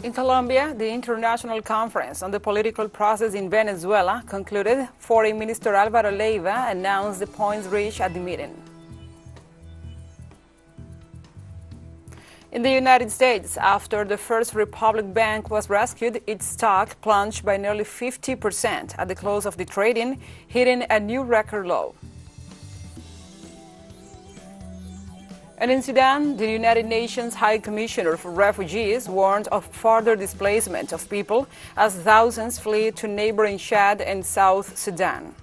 In Colombia, the International Conference on the Political Process in Venezuela concluded. Foreign Minister Álvaro Leiva announced the points reached at the meeting. In the United States, after the First Republic Bank was rescued, its stock plunged by nearly 50% at the close of the trading, hitting a new record low. And in Sudan, the United Nations High Commissioner for Refugees warned of further displacement of people as thousands flee to neighboring Chad and South Sudan.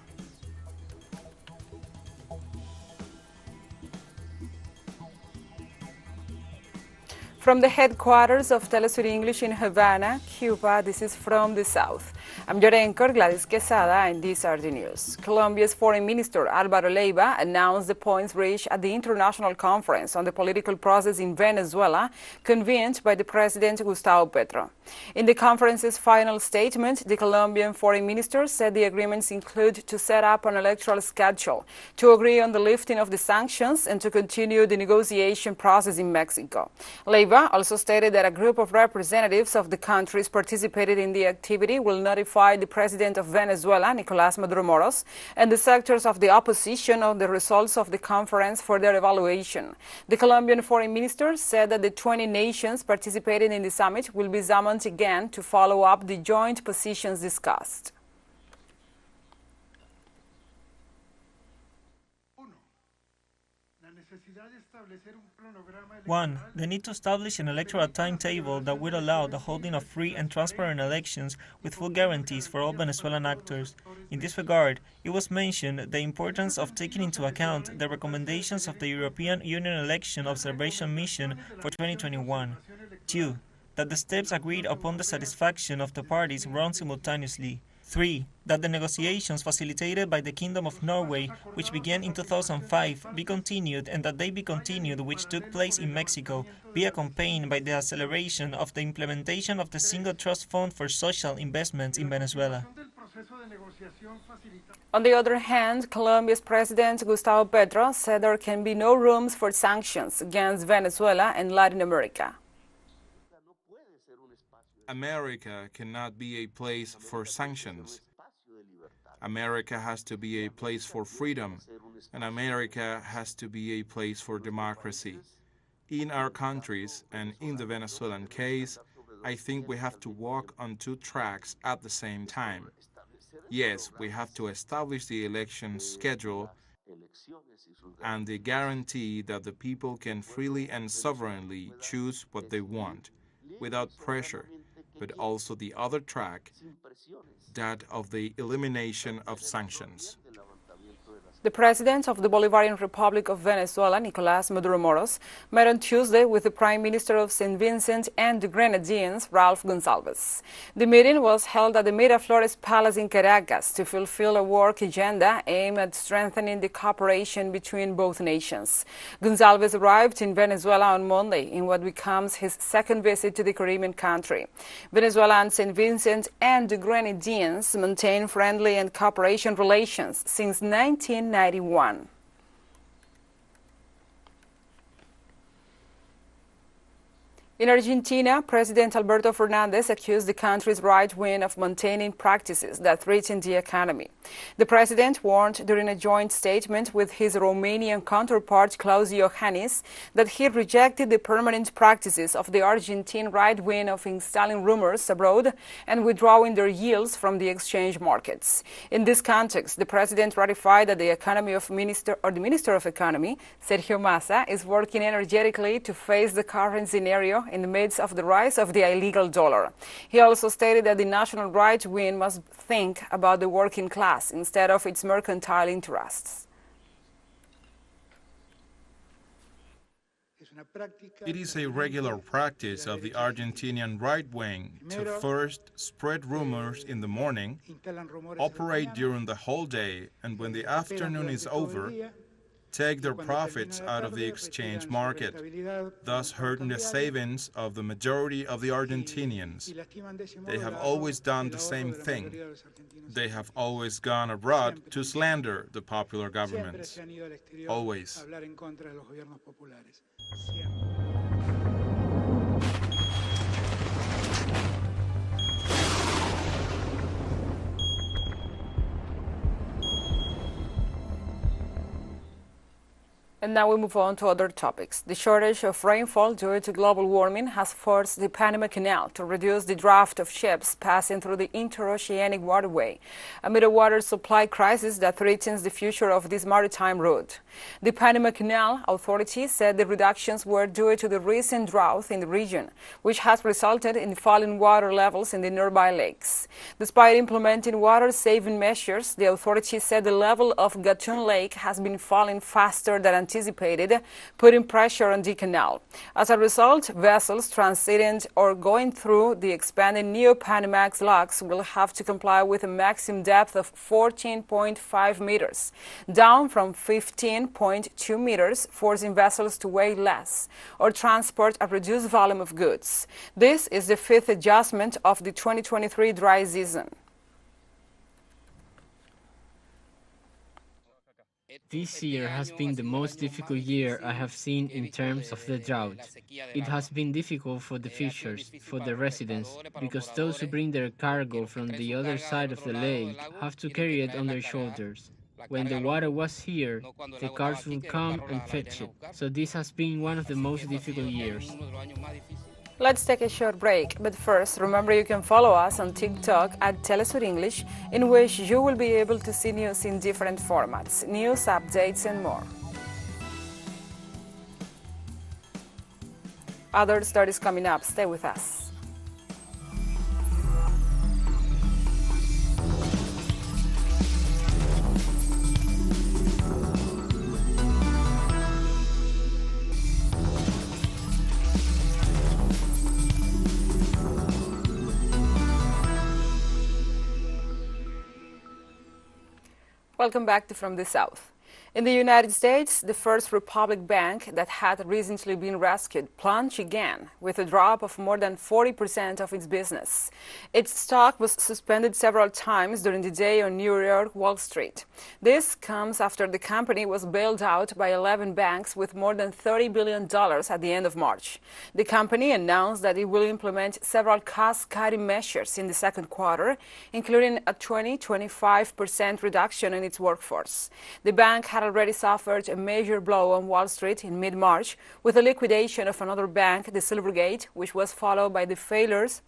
From the headquarters of TeleSUR English in Havana, Cuba, this is From the South. I'm your anchor, Gladys Quesada, and these are the news. Colombia's Foreign Minister Álvaro Leiva announced the points reached at the International Conference on the Political Process in Venezuela, convened by the President Gustavo Petro. In the conference's final statement, the Colombian Foreign Minister said the agreements include to set up an electoral schedule, to agree on the lifting of the sanctions, and to continue the negotiation process in Mexico. Leiva also stated that a group of representatives of the countries participated in the activity will notify the President of Venezuela, Nicolas Maduro, and the sectors of the opposition on the results of the conference for their evaluation. The Colombian Foreign Minister said that the 20 nations participating in the summit will be summoned again to follow up the joint positions discussed. 1. The need to establish an electoral timetable that would allow the holding of free and transparent elections with full guarantees for all Venezuelan actors. In this regard, it was mentioned the importance of taking into account the recommendations of the European Union Election Observation Mission for 2021. 2. That the steps agreed upon the satisfaction of the parties run simultaneously. 3. That the negotiations facilitated by the Kingdom of Norway, which began in 2005, be continued, and that they be continued which took place in Mexico, be accompanied by the acceleration of the implementation of the Single Trust Fund for Social Investments in Venezuela. On the other hand, Colombia's President Gustavo Petro said there can be no rooms for sanctions against Venezuela and Latin America. America cannot be a place for sanctions. America has to be a place for freedom, and America has to be a place for democracy. In our countries, and in the Venezuelan case, I think we have to walk on two tracks at the same time. Yes, we have to establish the election schedule and the guarantee that the people can freely and sovereignly choose what they want, without pressure, but also the other track, that of the elimination of sanctions. The President of the Bolivarian Republic of Venezuela, Nicolas Maduro, met on Tuesday with the Prime Minister of St. Vincent and the Grenadines, Ralph Gonzalez. The meeting was held at the Miraflores Palace in Caracas to fulfill a work agenda aimed at strengthening the cooperation between both nations. Gonzalez arrived in Venezuela on Monday in what becomes his second visit to the Caribbean country. Venezuela and St. Vincent and the Grenadines maintain friendly and cooperation relations since 1991. In Argentina, President Alberto Fernandez accused the country's right wing of maintaining practices that threaten the economy. The president warned during a joint statement with his Romanian counterpart Klaus Iohannis that he rejected the permanent practices of the Argentine right wing of installing rumors abroad and withdrawing their yields from the exchange markets. In this context, the president ratified that the Minister of Economy, Sergio Massa, is working energetically to face the current scenario in the midst of the rise of the illegal dollar. He also stated that the national right wing must think about the working class instead of its mercantile interests. It is a regular practice of the Argentinian right wing to first spread rumors in the morning, operate during the whole day, and when the afternoon is over, take their profits out of the exchange market, thus hurting the savings of the majority of the Argentinians. They have always done the same thing. They have always gone abroad to slander the popular governments. Always. And now we move on to other topics. The shortage of rainfall due to global warming has forced the Panama Canal to reduce the draft of ships passing through the interoceanic waterway, amid a water supply crisis that threatens the future of this maritime route. The Panama Canal authorities said the reductions were due to the recent drought in the region, which has resulted in falling water levels in the nearby lakes. Despite implementing water-saving measures, the authorities said the level of Gatun Lake has been falling faster than anticipated, putting pressure on the canal. As a result, vessels transiting or going through the expanded Neo-Panamax locks will have to comply with a maximum depth of 14.5 meters, down from 15.2 meters, forcing vessels to weigh less or transport a reduced volume of goods. This is the fifth adjustment of the 2023 dry season. This year has been the most difficult year I have seen in terms of the drought. It has been difficult for the fishers, for the residents, because those who bring their cargo from the other side of the lake have to carry it on their shoulders. When the water was here, the cars would come and fetch it. So this has been one of the most difficult years. Let's take a short break, but first, remember you can follow us on TikTok at TeleSUR English, in which you will be able to see news in different formats, news, updates, and more. Other stories coming up. Stay with us. Welcome back to From the South. In the United States, the First Republic Bank that had recently been rescued plunged again with a drop of more than 40% of its business. Its stock was suspended several times during the day on New York Wall Street. This comes after the company was bailed out by 11 banks with more than $30 billion at the end of March. The company announced that it will implement several cost-cutting measures in the second quarter, including a 25% reduction in its workforce. The bank had already suffered a major blow on Wall Street in mid-March with the liquidation of another bank, the Silvergate, which was followed by the failures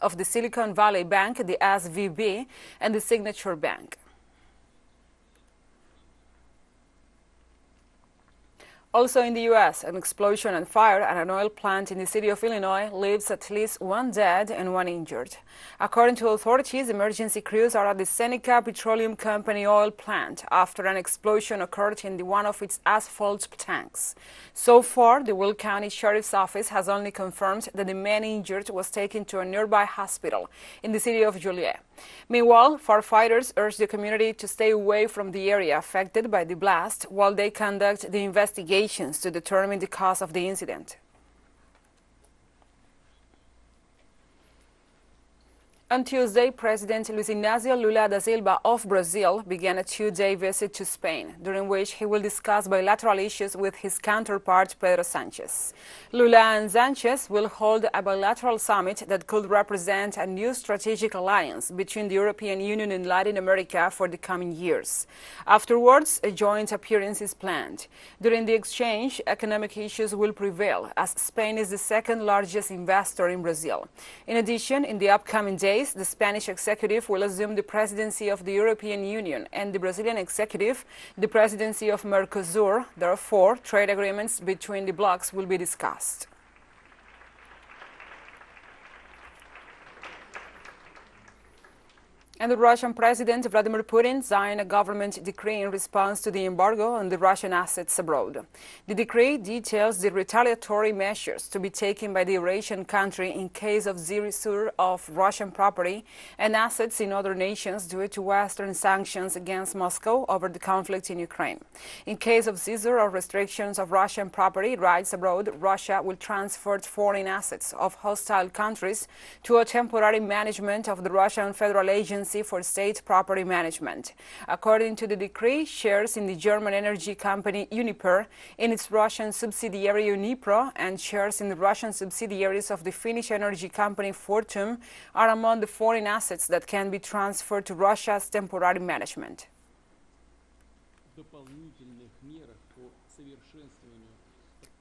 of the Silicon Valley Bank, the SVB, and the Signature Bank. Also in the U.S., an explosion and fire at an oil plant in the city of Illinois leaves at least one dead and one injured. According to authorities, emergency crews are at the Seneca Petroleum Company oil plant after an explosion occurred in one of its asphalt tanks. So far, the Will County Sheriff's Office has only confirmed that the man injured was taken to a nearby hospital in the city of Joliet. Meanwhile, firefighters urge the community to stay away from the area affected by the blast while they conduct the investigations to determine the cause of the incident. On Tuesday, President Luis Inácio Lula da Silva of Brazil began a two-day visit to Spain, during which he will discuss bilateral issues with his counterpart Pedro Sánchez. Lula and Sánchez will hold a bilateral summit that could represent a new strategic alliance between the European Union and Latin America for the coming years. Afterwards, a joint appearance is planned. During the exchange, economic issues will prevail, as Spain is the second largest investor in Brazil. In addition, in the upcoming days, the Spanish executive will assume the presidency of the European Union and the Brazilian executive the presidency of Mercosur. Therefore, trade agreements between the blocs will be discussed. And the Russian President Vladimir Putin signed a government decree in response to the embargo on the Russian assets abroad. The decree details the retaliatory measures to be taken by the Eurasian country in case of seizure of Russian property and assets in other nations due to Western sanctions against Moscow over the conflict in Ukraine. In case of seizure or restrictions of Russian property rights abroad, Russia will transfer foreign assets of hostile countries to a temporary management of the Russian Federal Agency for State Property Management. According to the decree, shares in the German energy company Uniper, in its Russian subsidiary Unipro, and shares in the Russian subsidiaries of the Finnish energy company Fortum are among the foreign assets that can be transferred to Russia's temporary management.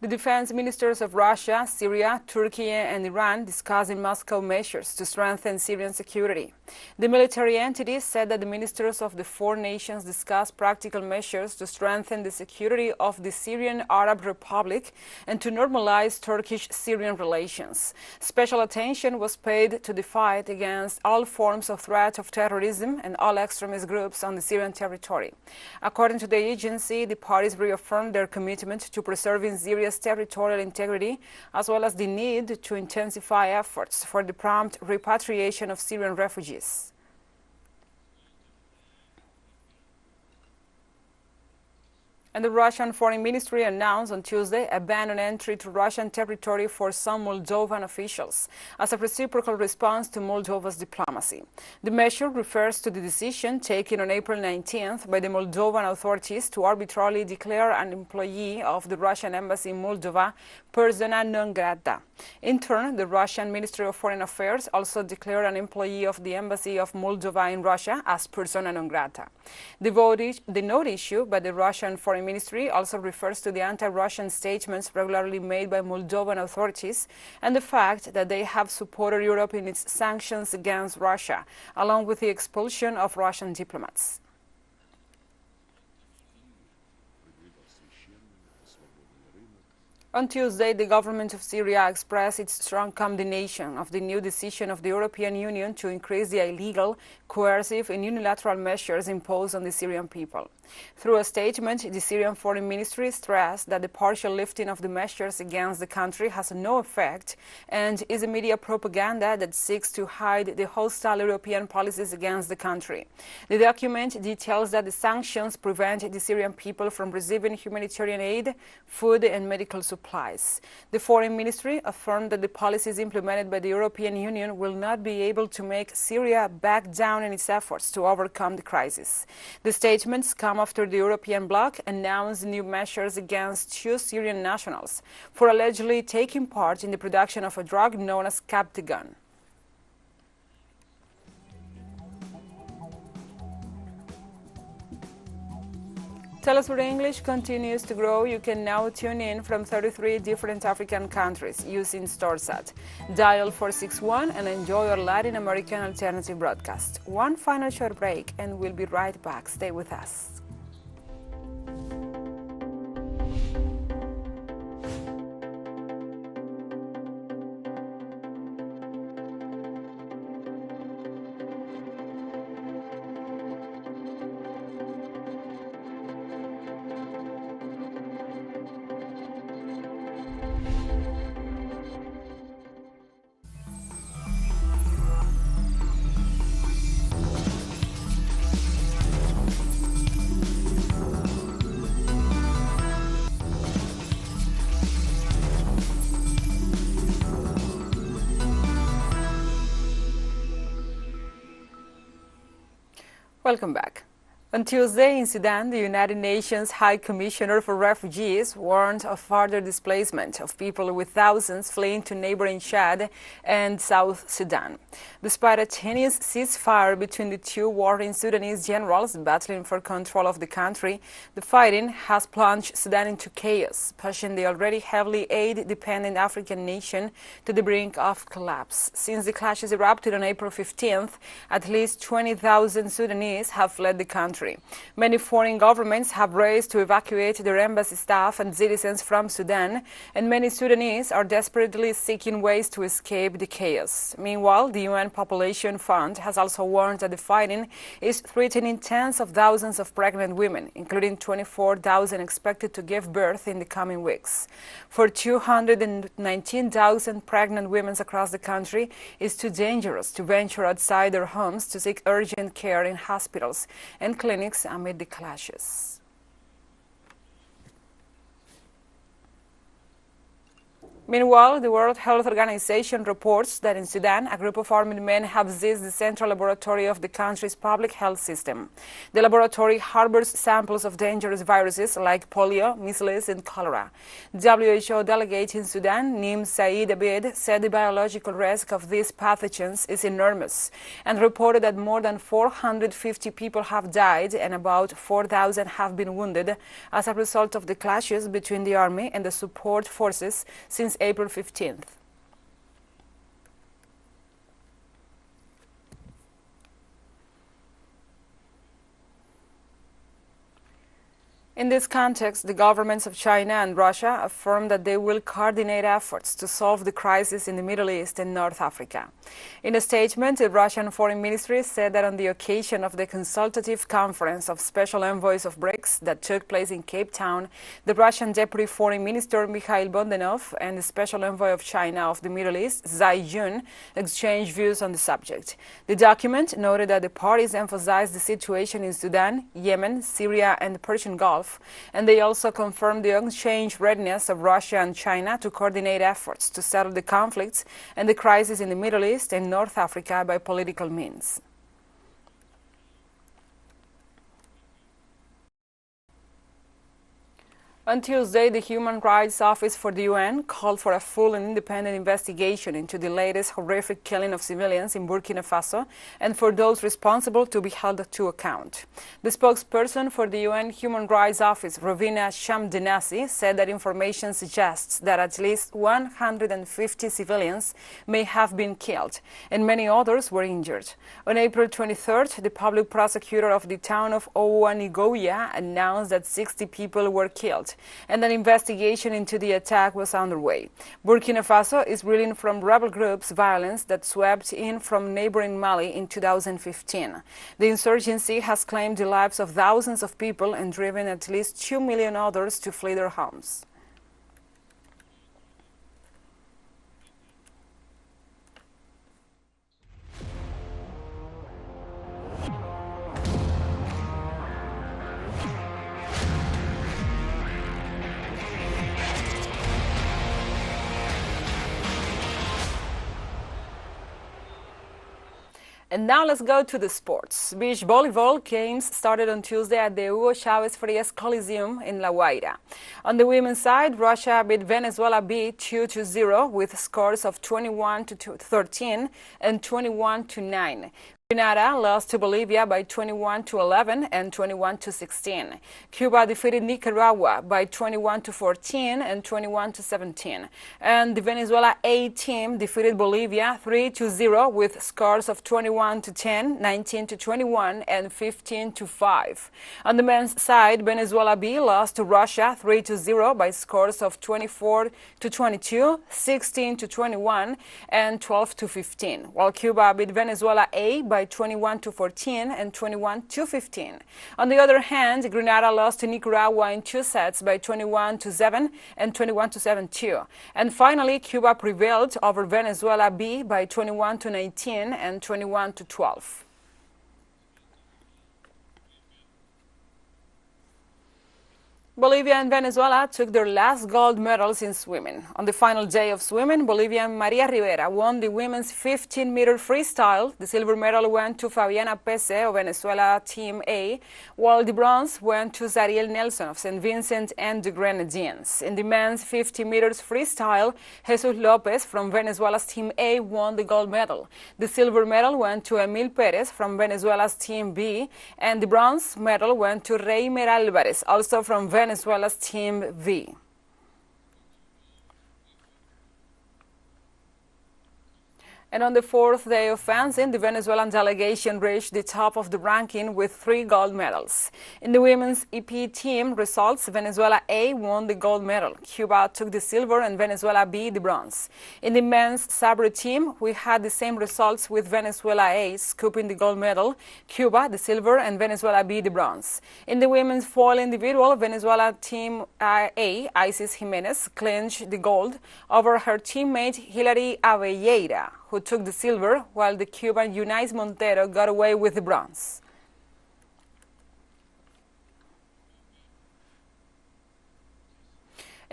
The defense ministers of Russia, Syria, Turkey and Iran discussed in Moscow measures to strengthen Syrian security. The military entities said that the ministers of the four nations discussed practical measures to strengthen the security of the Syrian Arab Republic and to normalize Turkish-Syrian relations. Special attention was paid to the fight against all forms of threat of terrorism and all extremist groups on the Syrian territory. According to the agency, the parties reaffirmed their commitment to preserving Syria's territorial integrity, as well as the need to intensify efforts for the prompt repatriation of Syrian refugees. And the Russian Foreign Ministry announced on Tuesday a ban on entry to Russian territory for some Moldovan officials as a reciprocal response to Moldova's diplomacy. The measure refers to the decision taken on April 19th by the Moldovan authorities to arbitrarily declare an employee of the Russian embassy in Moldova persona non grata. In turn, the Russian Ministry of Foreign Affairs also declared an employee of the embassy of Moldova in Russia as persona non grata. The note issued by the Russian Foreign Ministry also refers to the anti-Russian statements regularly made by Moldovan authorities and the fact that they have supported Europe in its sanctions against Russia, along with the expulsion of Russian diplomats. On Tuesday, the government of Syria expressed its strong condemnation of the new decision of the European Union to increase the illegal, coercive and unilateral measures imposed on the Syrian people. Through a statement, the Syrian Foreign Ministry stressed that the partial lifting of the measures against the country has no effect and is a media propaganda that seeks to hide the hostile European policies against the country. The document details that the sanctions prevent the Syrian people from receiving humanitarian aid, food and medical supplies. The Foreign Ministry affirmed that the policies implemented by the European Union will not be able to make Syria back down in its efforts to overcome the crisis. The statements come after the European bloc announced new measures against two Syrian nationals for allegedly taking part in the production of a drug known as Captagon. TeleSUR English continues to grow. You can now tune in from 33 different African countries using StoreSat. Dial 461 and enjoy our Latin American alternative broadcast. One final short break and we'll be right back. Stay with us. Welcome back. On Tuesday in Sudan, the United Nations High Commissioner for Refugees warned of further displacement of people, with thousands fleeing to neighboring Chad and South Sudan. Despite a tenuous ceasefire between the two warring Sudanese generals battling for control of the country, the fighting has plunged Sudan into chaos, pushing the already heavily aid-dependent African nation to the brink of collapse. Since the clashes erupted on April 15th, at least 20,000 Sudanese have fled the country. Many foreign governments have raced to evacuate their embassy staff and citizens from Sudan, and many Sudanese are desperately seeking ways to escape the chaos. Meanwhile, the UN Population Fund has also warned that the fighting is threatening tens of thousands of pregnant women, including 24,000 expected to give birth in the coming weeks. For 219,000 pregnant women across the country, it's too dangerous to venture outside their homes to seek urgent care in hospitals and clinics amid the clashes. Meanwhile, the World Health Organization reports that in Sudan, a group of armed men have seized the central laboratory of the country's public health system. The laboratory harbors samples of dangerous viruses like polio, measles, and cholera. WHO delegate in Sudan, Nim Said Abid, said the biological risk of these pathogens is enormous and reported that more than 450 people have died and about 4,000 have been wounded as a result of the clashes between the army and the support forces since April 15th. In this context, the governments of China and Russia affirmed that they will coordinate efforts to solve the crisis in the Middle East and North Africa. In a statement, the Russian Foreign Ministry said that on the occasion of the consultative conference of special envoys of BRICS that took place in Cape Town, the Russian Deputy Foreign Minister Mikhail Bondanov and the special envoy of China of the Middle East, Zai Jun, exchanged views on the subject. The document noted that the parties emphasized the situation in Sudan, Yemen, Syria, and the Persian Gulf, and they also confirmed the unchanged readiness of Russia and China to coordinate efforts to settle the conflicts and the crisis in the Middle East and North Africa by political means. On Tuesday, the Human Rights Office for the UN called for a full and independent investigation into the latest horrific killing of civilians in Burkina Faso and for those responsible to be held to account. The spokesperson for the UN Human Rights Office, Rovina Shamdinasi, said that information suggests that at least 150 civilians may have been killed and many others were injured. On April 23rd, the public prosecutor of the town of Ouanigoya announced that 60 people were killed and an investigation into the attack was underway. Burkina Faso is reeling from rebel groups' violence that swept in from neighboring Mali in 2015. The insurgency has claimed the lives of thousands of people and driven at least 2 million others to flee their homes. And now let's go to the sports. Beach volleyball games started on Tuesday at the Hugo Chavez Frias Coliseum in La Guaira. On the women's side, Russia beat Venezuela B 2-0 with scores of 21-13 and 21-9. Grenada lost to Bolivia by 21-11 and 21-16. Cuba defeated Nicaragua by 21-14 and 21-17. And the Venezuela A team defeated Bolivia 3-0 with scores of 21-10, 19-21, and 15-5. On the men's side, Venezuela B lost to Russia 3-0 by scores of 24-22, 16-21, and 12-15, while Cuba beat Venezuela A by 21-14 and 21-15. On the other hand, Grenada lost to Nicaragua in 2 sets by 21-7 and 21-7-2. And finally, Cuba prevailed over Venezuela B by 21-19 and 21-12. Bolivia and Venezuela took their last gold medals in swimming. On the final day of swimming, Bolivian Maria Rivera won the women's 15-meter freestyle. The silver medal went to Fabiana Pese of Venezuela Team A, while the bronze went to Zariel Nelson of St. Vincent and the Grenadines. In the men's 50 meters freestyle, Jesus Lopez from Venezuela's Team A won the gold medal. The silver medal went to Emil Perez from Venezuela's Team B, and the bronze medal went to Reimer Alvarez, also from Venezuela's Team V. And on the 4th day of fencing, the Venezuelan delegation reached the top of the ranking with 3 gold medals. In the women's EP team results, Venezuela A won the gold medal. Cuba took the silver and Venezuela B the bronze. In the men's sabre team, we had the same results with Venezuela A scooping the gold medal, Cuba the silver, and Venezuela B the bronze. In the women's foil individual, Venezuela Team A, Isis Jimenez, clinched the gold over her teammate Hilary Avelleira, who took the silver, while the Cuban Eunice Montero got away with the bronze.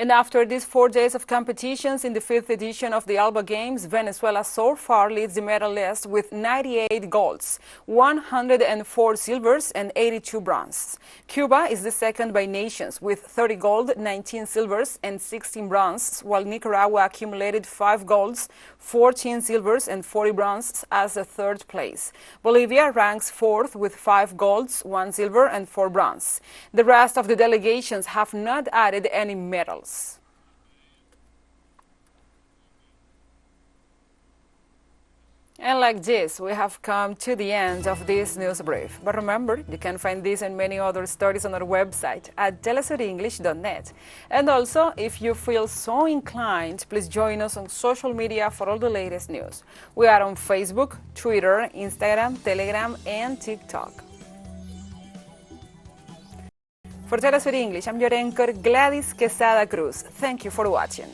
And after these 4 days of competitions in the 5th edition of the Alba Games, Venezuela so far leads the medal list with 98 golds, 104 silvers and 82 bronzes. Cuba is the second by nations with 30 gold, 19 silvers and 16 bronzes, while Nicaragua accumulated 5 golds, 14 silvers and 40 bronzes as a third place. Bolivia ranks fourth with 5 golds, 1 silver and 4 bronze. The rest of the delegations have not added any medals. And like this, we have come to the end of this news brief. But remember, you can find this and many other stories on our website at telesurenglish.net. And also, if you feel so inclined, please join us on social media for all the latest news. We are on Facebook, Twitter, Instagram, Telegram, and TikTok. For TeleSUR English, I'm your anchor, Gladys Quesada Cruz. Thank you for watching.